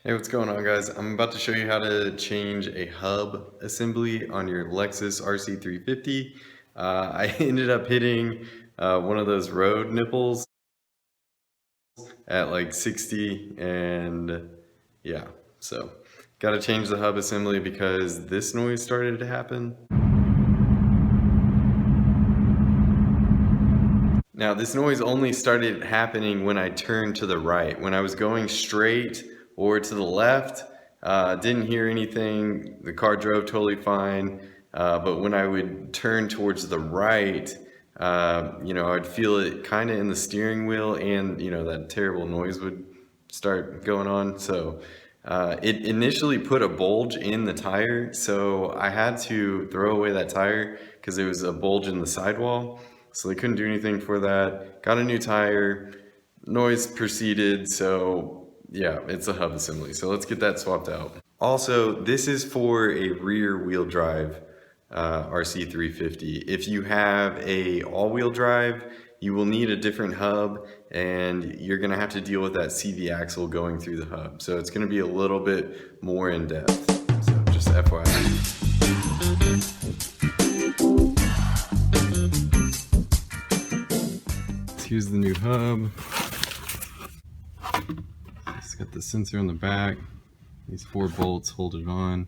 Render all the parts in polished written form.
Hey, what's going on, guys? I'm about to show you how to change a hub assembly on your Lexus RC350. I ended up hitting one of those road nipples at like 60, and yeah, so got to change the hub assembly because this noise started to happen. Now, this noise only started happening when I turned to the right. When I was going straight or to the left, didn't hear anything. The car drove totally fine. But when I would turn towards the right, I'd feel it kind of in the steering wheel, and, that terrible noise would start going on. So it initially put a bulge in the tire. So I had to throw away that tire because it was a bulge in the sidewall. So they couldn't do anything for that. Got a new tire, noise proceeded, so yeah, it's a hub assembly. So let's get that swapped out. Also, this is for a rear wheel drive RC350. If you have a all-wheel drive, you will need a different hub, and you're gonna have to deal with that CV axle going through the hub. So it's gonna be a little bit more in depth. So just FYI. Here's the new hub. It's got the sensor on the back. These 4 bolts hold it on,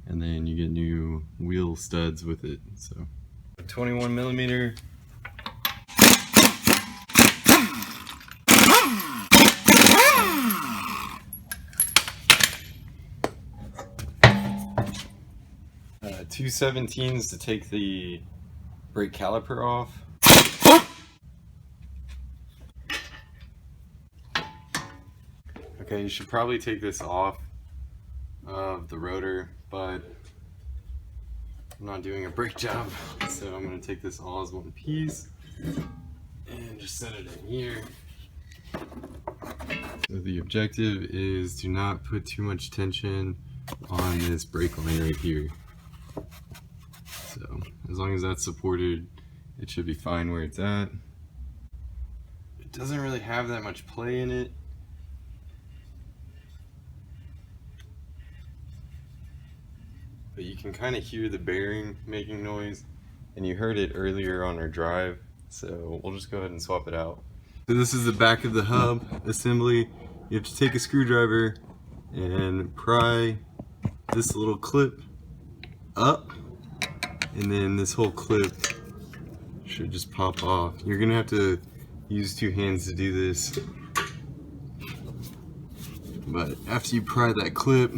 and then you get new wheel studs with it. So a 21 millimeter. Two 17s to take the brake caliper off. Okay, you should probably take this off of the rotor, but I'm not doing a brake job, so I'm going to take this all as one piece and just set it in here. So the objective is to not put too much tension on this brake line right here. So as long as that's supported, it should be fine where it's at. It doesn't really have that much play in it. But you can kind of hear the bearing making noise, and you heard it earlier on our drive, so we'll just go ahead and swap it out. So this is the back of the hub assembly. You have to take a screwdriver and pry this little clip up, and then this whole clip should just pop off. You're gonna have to use 2 hands to do this, but after you pry that clip,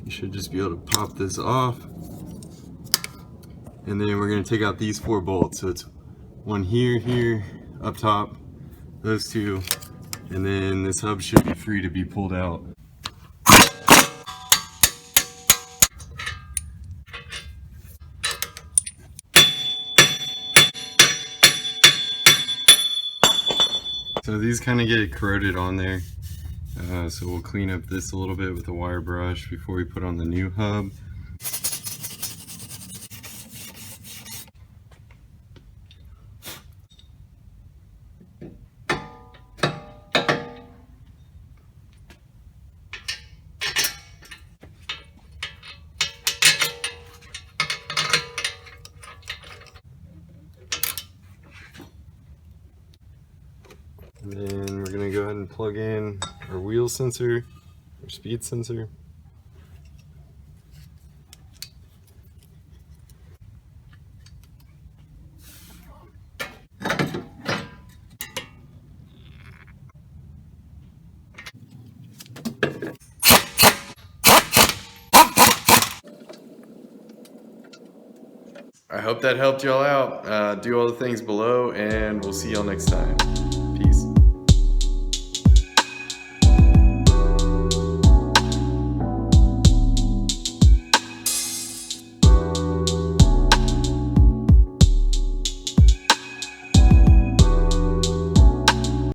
you should just be able to pop this off. And then we're going to take out these 4 bolts. So it's one here, up top, those 2, and then this hub should be free to be pulled out. So these kind of get corroded on there. So we'll clean up this a little bit with a wire brush before we put on the new hub. And then we're going to go ahead and plug in our wheel sensor, our speed sensor. I hope that helped y'all out. Do all the things below, and we'll see y'all next time.